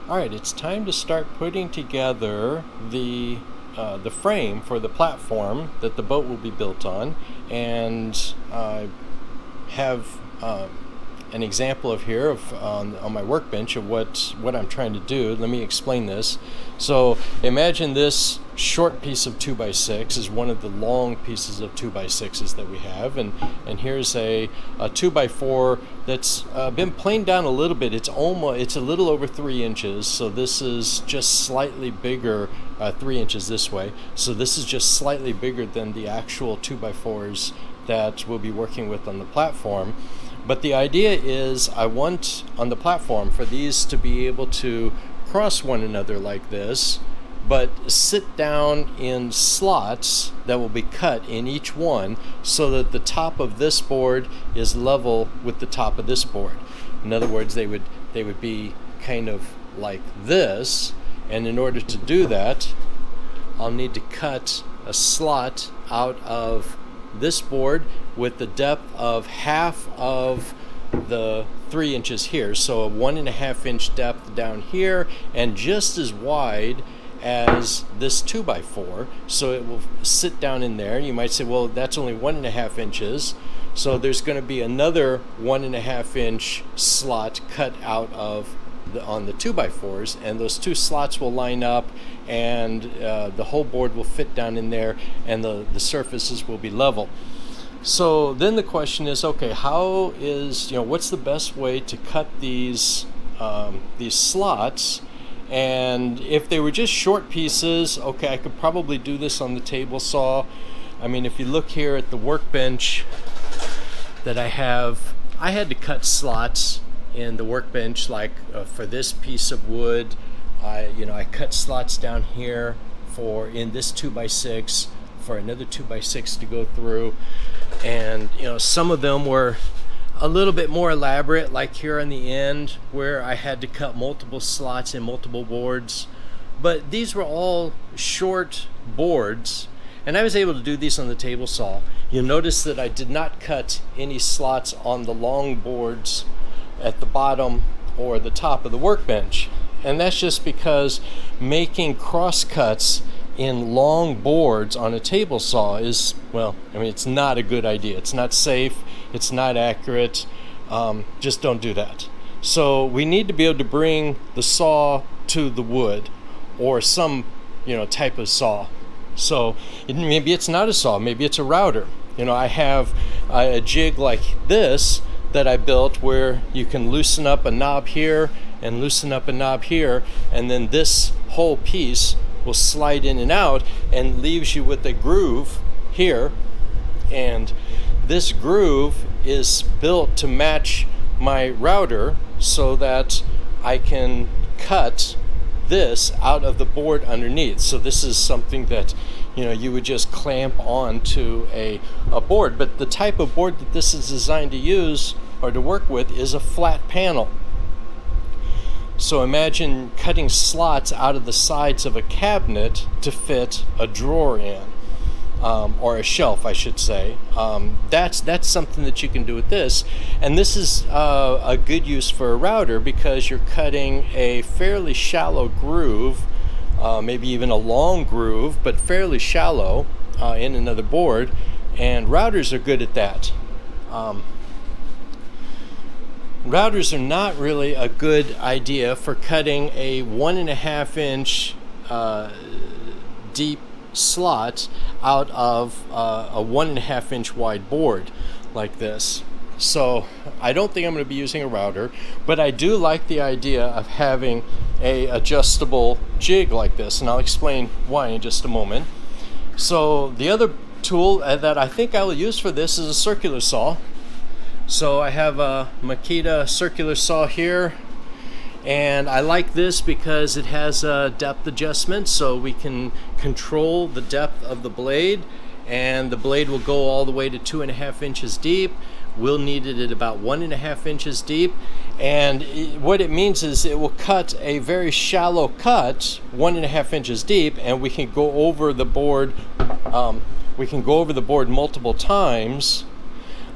Alright, it's time to start putting together the frame for the platform that the boat will be built on, and I have an example of here on my workbench of what I'm trying to do. Let me explain this. So imagine this short piece of 2x6 is one of the long pieces of 2x6s that we have, and here's a 2x4 that's been planed down a little bit. It's a little over 3 inches, so this is just slightly bigger, 3 inches this way. So this is just slightly bigger than the actual 2x4s that we'll be working with on the platform. But the idea is I want on the platform for these to be able to cross one another like this, but sit down in slots that will be cut in each one so that the top of this board is level with the top of this board. In other words, they would be kind of like this, and in order to do that, I'll need to cut a slot out of this board with the depth of half of the 3 inches here, so a 1.5 inch depth down here, and just as wide as this 2x4, so it will sit down in there. You might say, well, that's only 1.5 inches, so there's going to be another 1.5 inch slot cut out of on the 2x4s, and those two slots will line up, and the whole board will fit down in there, and the surfaces will be level. So then the question is, okay, what's the best way to cut these slots? And if they were just short pieces, okay, I could probably do this on the table saw. I mean, if you look here at the workbench that I had to cut slots in the workbench, like for this piece of wood, I cut slots down here in this 2x6 for another 2x6 to go through, and some of them were a little bit more elaborate, like here on the end where I had to cut multiple slots in multiple boards. But these were all short boards, and I was able to do these on the table saw. You'll notice that I did not cut any slots on the long boards at the bottom or the top of the workbench, and that's just because making cross cuts in long boards on a table saw is, it's not a good idea. It's not safe, it's not accurate. Just don't do that. So we need to be able to bring the saw to the wood, or some type of saw. So maybe it's not a saw, maybe it's a router. I have a jig like this that I built where you can loosen up a knob here and loosen up a knob here, and then this whole piece will slide in and out and leaves you with a groove here, and this groove is built to match my router so that I can cut this out of the board underneath. So this is something that you would just clamp onto a board, but the type of board that this is designed to use or to work with is a flat panel. So imagine cutting slots out of the sides of a cabinet to fit a drawer in, or a shelf, I should say. That's something that you can do with this, and this is a good use for a router because you're cutting a fairly shallow groove, maybe even a long groove, but fairly shallow in another board, and routers are good at that. Routers are not really a good idea for cutting a 1.5 inch deep slot out of a 1.5 inch wide board like this. So I don't think I'm going to be using a router, but I do like the idea of having a adjustable jig like this, and I'll explain why in just a moment. So the other tool that I think I will use for this is a circular saw. So I have a Makita circular saw here, and I like this because it has a depth adjustment, so we can control the depth of the blade, and the blade will go all the way to 2.5 inches deep. We'll need it at about 1.5 inches deep, and what it means is it will cut a very shallow cut, 1.5 inches deep, and we can go over the board. We can go over the board multiple times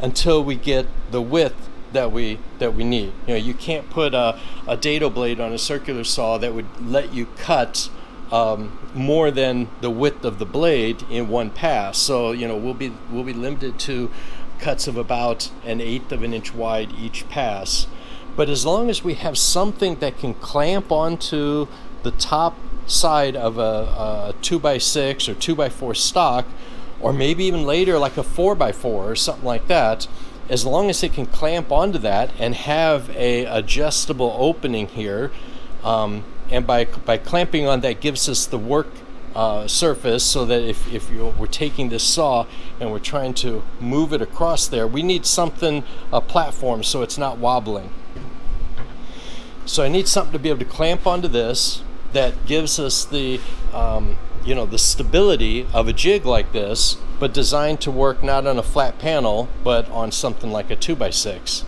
until we get the width that we need. You know, you can't put a dado blade on a circular saw that would let you cut more than the width of the blade in one pass. So you know, we'll be limited to cuts of about 1/8 of an inch wide each pass. But as long as we have something that can clamp onto the top side of a 2x6 or 2x4 stock, or maybe even later like a 4x4 or something like that, as long as it can clamp onto that and have a adjustable opening here, and by clamping on that gives us the work surface, so that if we're taking this saw and we're trying to move it across there, we need something, a platform, so it's not wobbling. So I need something to be able to clamp onto this that gives us the the stability of a jig like this, but designed to work not on a flat panel but on something like a 2x6.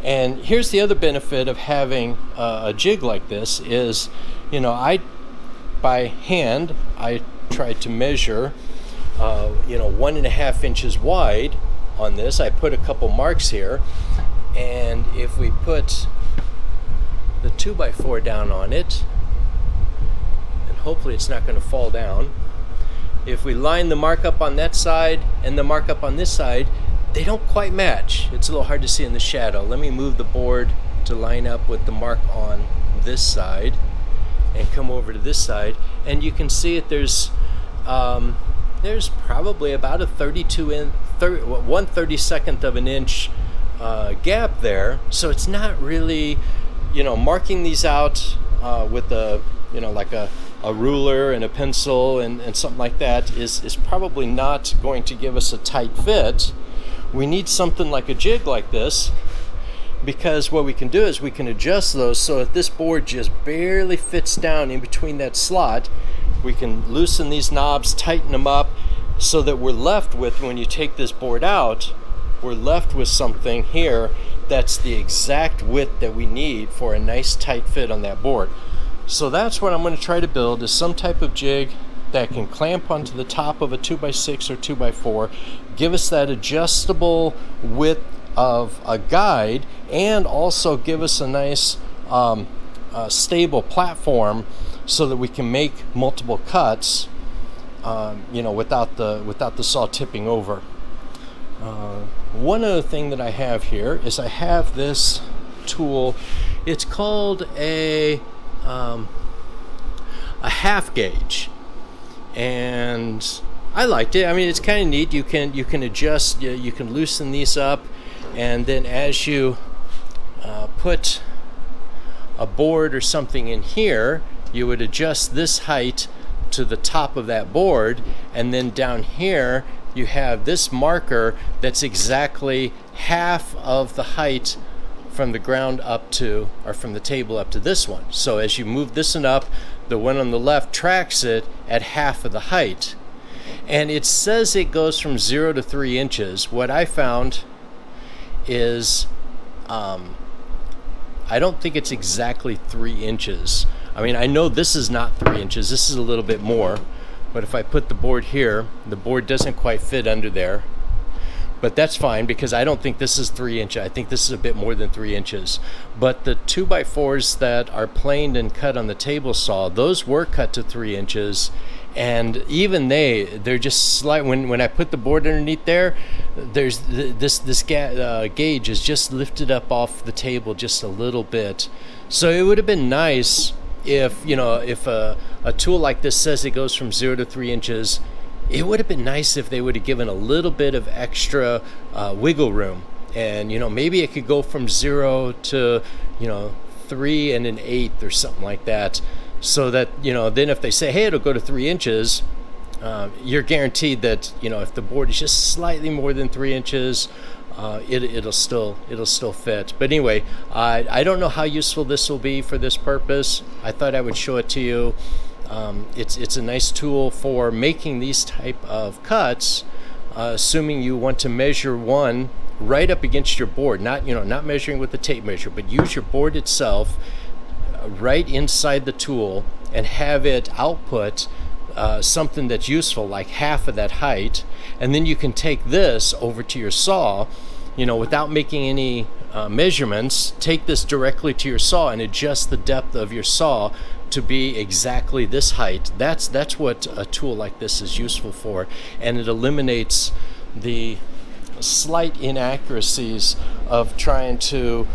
And here's the other benefit of having a jig like this is, by hand I tried to measure 1.5 inches wide on this. I put a couple marks here, and if we put the 2x4 down on it, and hopefully it's not going to fall down, if we line the mark up on that side and the mark up on this side, they don't quite match. It's a little hard to see in the shadow. Let me move the board to line up with the mark on this side and come over to this side, and you can see it. There's probably about a 1/32 of an inch gap there. So it's not really, marking these out with like a ruler and a pencil and something like that is probably not going to give us a tight fit. We need something like a jig like this, because what we can do is we can adjust those so that this board just barely fits down in between that slot. We can loosen these knobs, tighten them up, so that we're left with, when you take this board out, we're left with something here that's the exact width that we need for a nice tight fit on that board. So that's what I'm going to try to build, is some type of jig that can clamp onto the top of a 2x6 or 2x4, give us that adjustable width of a guide, and also give us a nice stable platform so that we can make multiple cuts without the saw tipping over. One other thing that I have here is I have this tool. It's called a half gauge, and I liked it. I mean, it's kind of neat. You can adjust, you can loosen these up, and then as you put a board or something in here, you would adjust this height to the top of that board, and then down here you have this marker that's exactly half of the height from the ground up to, or from the table up to this one. So as you move this one up, the one on the left tracks it at half of the height. And it says it goes from 0 to 3 inches. What I found is I don't think it's exactly 3 inches. I mean, I know this is not 3 inches. This is a little bit more. But if I put the board here, the board doesn't quite fit under there. But that's fine, because I don't think this is 3 inches. I think this is a bit more than 3 inches. But the 2x4s that are planed and cut on the table saw, those were cut to 3 inches. And even they're just slight. When I put the board underneath there, there's this gauge is just lifted up off the table just a little bit. So it would have been nice if a tool like this says it goes from 0 to 3 inches. It would have been nice if they would have given a little bit of extra wiggle room, and maybe it could go from 0 to 3 1/8 or something like that. So that, then if they say, hey, it'll go to 3 inches, you're guaranteed that, if the board is just slightly more than 3 inches, it'll still fit. But anyway, I don't know how useful this will be for this purpose. I thought I would show it to you. It's a nice tool for making these type of cuts, assuming you want to measure one right up against your board, not measuring with the tape measure, but use your board itself right inside the tool and have it output something that's useful, like half of that height, and then you can take this over to your saw, without making any measurements, take this directly to your saw and adjust the depth of your saw to be exactly this height. That's what a tool like this is useful for, and it eliminates the slight inaccuracies of trying to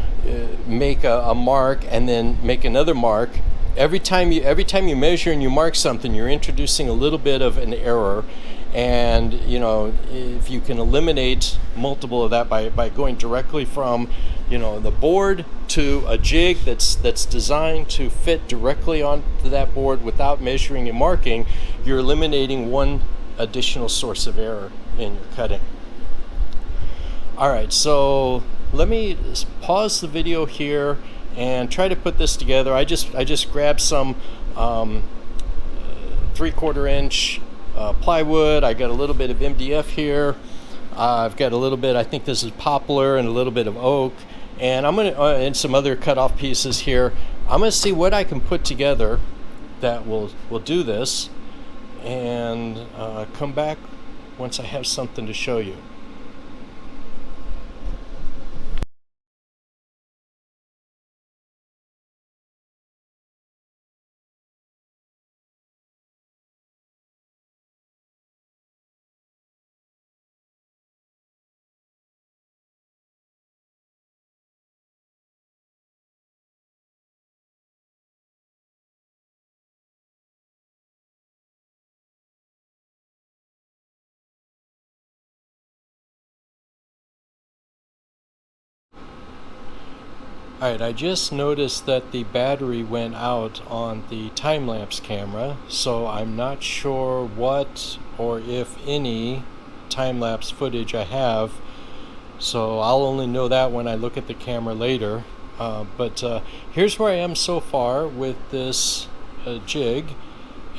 make a mark and then make another mark. Every time you measure and you mark something, you're introducing a little bit of an error. And if you can eliminate multiple of that by going directly from the board to a jig that's designed to fit directly onto that board without measuring and marking, you're eliminating one additional source of error in your cutting. All right, so let me pause the video here and try to put this together. I just grabbed some 3/4 inch plywood. I got a little bit of MDF here. I've got a little bit, I think this is poplar, and a little bit of oak, and I'm gonna and some other cut off pieces here. I'm gonna see what I can put together that will do this, and come back once I have something to show you. Alright, I just noticed that the battery went out on the time-lapse camera, so I'm not sure what or if any time-lapse footage I have, so I'll only know that when I look at the camera later. But here's where I am so far with this jig,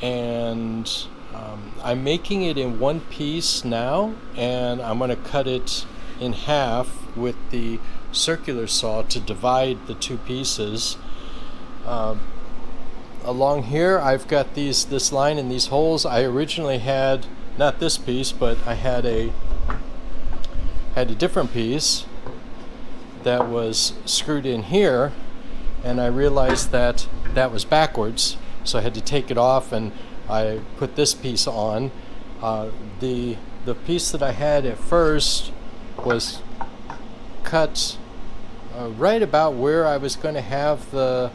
and I'm making it in one piece now, and I'm going to cut it in half with the circular saw to divide the two pieces. Along here I've got this line and these holes. I originally had not this piece, but I had a different piece that was screwed in here, and I realized that was backwards, so I had to take it off and I put this piece on. The piece that I had at first was cut right about where I was going to have the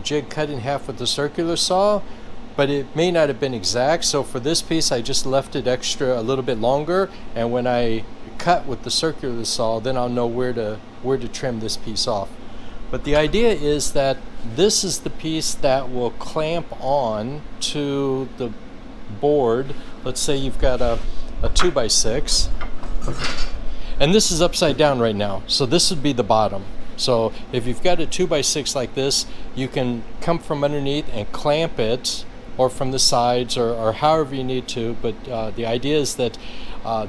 jig cut in half with the circular saw, but it may not have been exact. So for this piece I just left it extra a little bit longer, and when I cut with the circular saw, then I'll know where to trim this piece off. But the idea is that this is the piece that will clamp on to the board. Let's say you've got a 2x6, and this is upside down right now, so this would be the bottom. So if you've got a 2x6 like this, you can come from underneath and clamp it, or from the sides, or however you need to, but the idea is that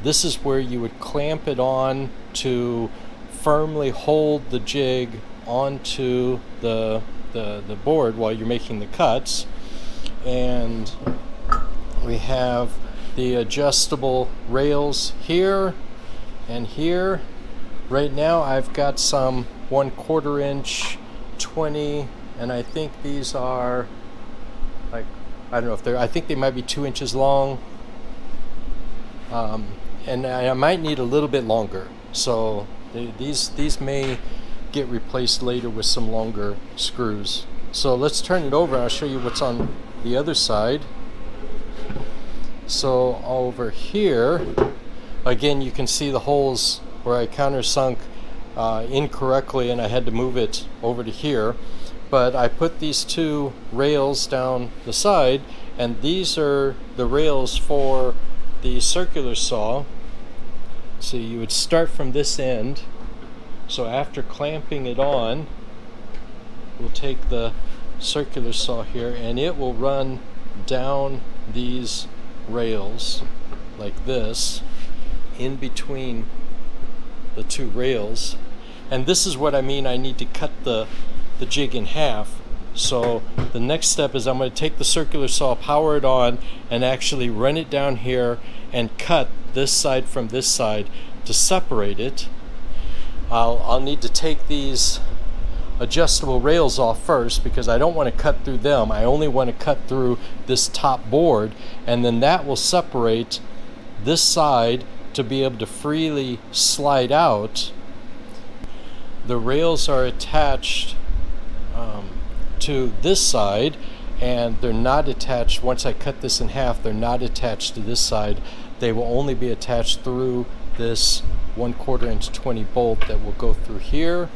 this is where you would clamp it on to firmly hold the jig onto the board while you're making the cuts. And we have the adjustable rails here and here. Right now I've got some 1/4 inch 20, and I think these are like, I don't know if I think they might be 2 inches long, and I might need a little bit longer, so these may get replaced later with some longer screws. So let's turn it over and I'll show you what's on the other side. So over here again, you can see the holes where I countersunk incorrectly, and I had to move it over to here. But I put these two rails down the side, and these are the rails for the circular saw. So you would start from this end. So after clamping it on, we'll take the circular saw here, and it will run down these rails like this, in between the two rails. And this is what I mean, I need to cut the jig in half. So the next step is I'm going to take the circular saw, power it on, and actually run it down here and cut this side from this side to separate it. I'll need to take these adjustable rails off first because I don't want to cut through them. I only want to cut through this top board, and then that will separate this side to be able to freely slide out. The rails are attached to this side, and they're not attached. Once I cut this in half, they're not attached to this side. They will only be attached through this 1/4 inch 20 bolt that will go through here,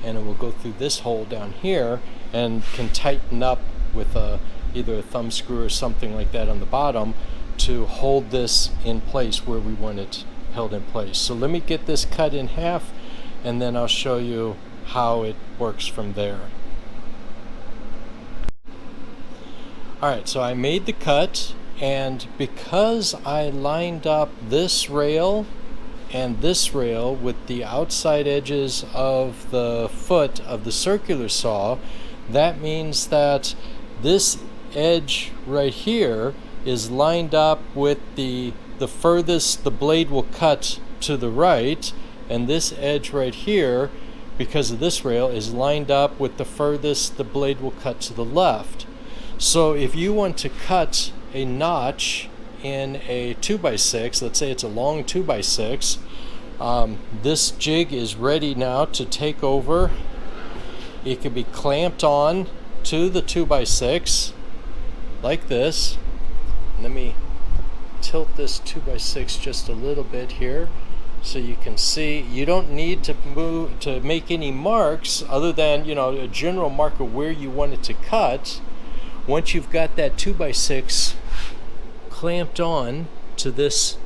and it will go through this hole down here and can tighten up with either a thumb screw or something like that on the bottom to hold this in place where we want it held in place. So let me get this cut in half, and then I'll show you how it works from there. Alright, so I made the cut, and because I lined up this rail and this rail with the outside edges of the foot of the circular saw, that means that this edge right here is lined up with the furthest the blade will cut to the right, and this edge right here, because of this rail, is lined up with the furthest the blade will cut to the left. So if you want to cut a notch in a 2x6, let's say it's a long 2x6, this jig is ready now to take over. It can be clamped on to the 2x6 like this. Let me tilt this 2x6 just a little bit here so you can see. You don't need to move to make any marks other than, you know, a general mark of where you want it to cut. Once you've got that 2x6 clamped on to this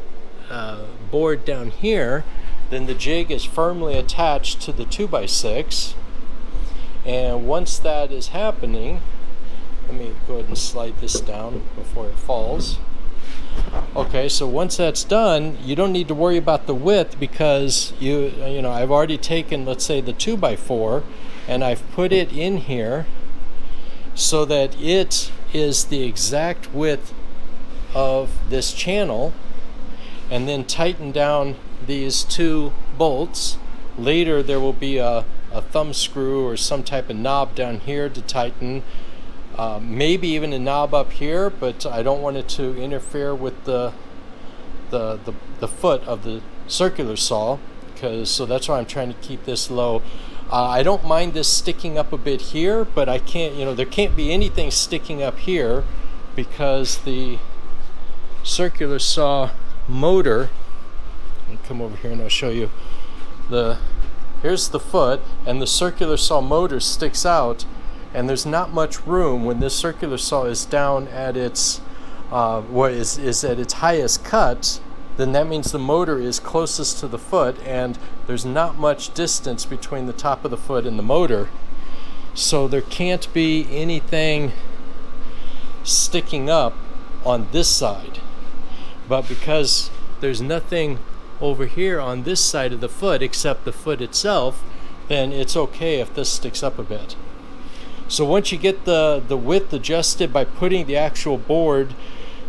board down here, then the jig is firmly attached to the 2x6. And once that is happening, let me go ahead and slide this down before it falls. Okay, so once that's done, you don't need to worry about the width because you know, I've already taken, let's say, the 2x4 and I've put it in here so that it is the exact width of this channel, and then tighten down these two bolts. Later there will be a thumb screw or some type of knob down here to tighten, maybe even a knob up here, but I don't want it to interfere with the foot of the circular saw, so that's why I'm trying to keep this low. I don't mind this sticking up a bit here, but I can't, you know, there can't be anything sticking up here because the circular saw motor, let me come over here and I'll show you. Here's the foot, and the circular saw motor sticks out, and there's not much room when this circular saw is down at its is at its highest cut. Then that means the motor is closest to the foot, and there's not much distance between the top of the foot and the motor, so there can't be anything sticking up on this side. But because there's nothing over here on this side of the foot except the foot itself, then it's okay if this sticks up a bit. So once you get the width adjusted by putting the actual board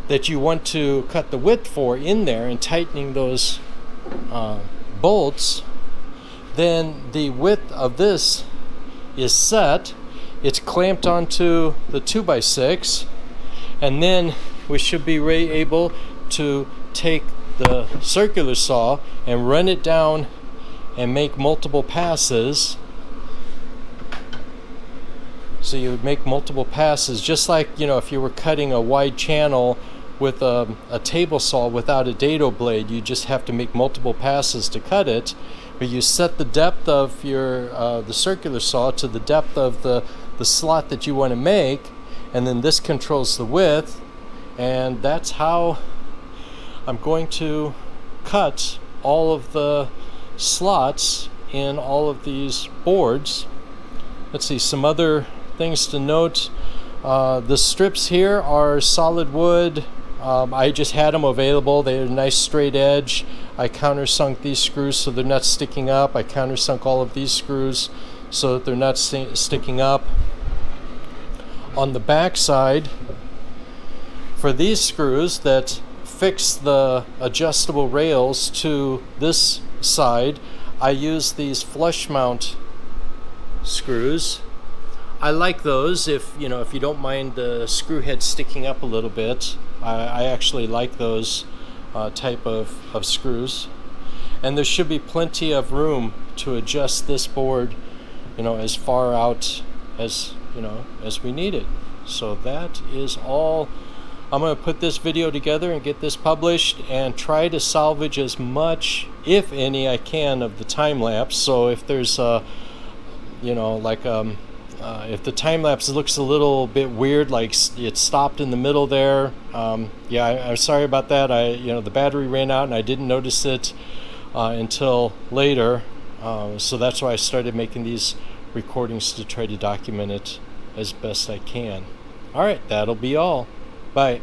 that you want to cut the width for in there and tightening those bolts, then the width of this is set. It's clamped onto the 2x6, and then we should be able to take the circular saw and run it down and make multiple passes. So you would make multiple passes, just like, you know, if you were cutting a wide channel with a table saw without a dado blade, you just have to make multiple passes to cut it. But you set the depth of your the circular saw to the depth of the slot that you want to make, and then this controls the width, and that's how I'm going to cut all of the slots in all of these boards. Let's see, some other things to note. The strips here are solid wood. I just had them available. They had a nice straight edge. I countersunk these screws so they're not sticking up. I countersunk all of these screws so that they're not sticking up. On the back side, for these screws that fix the adjustable rails to this side, I use these flush mount screws. I like those if you don't mind the screw head sticking up a little bit. I actually like those type of screws. And there should be plenty of room to adjust this board, as far out as we need it. So that is all. I'm going to put this video together and get this published and try to salvage as much, if any, I can of the time lapse. So if there's if the time lapse looks a little bit weird, like it stopped in the middle there, I'm sorry about that. The battery ran out and I didn't notice it until later. So that's why I started making these recordings, to try to document it as best I can. All right, that'll be all. Bye.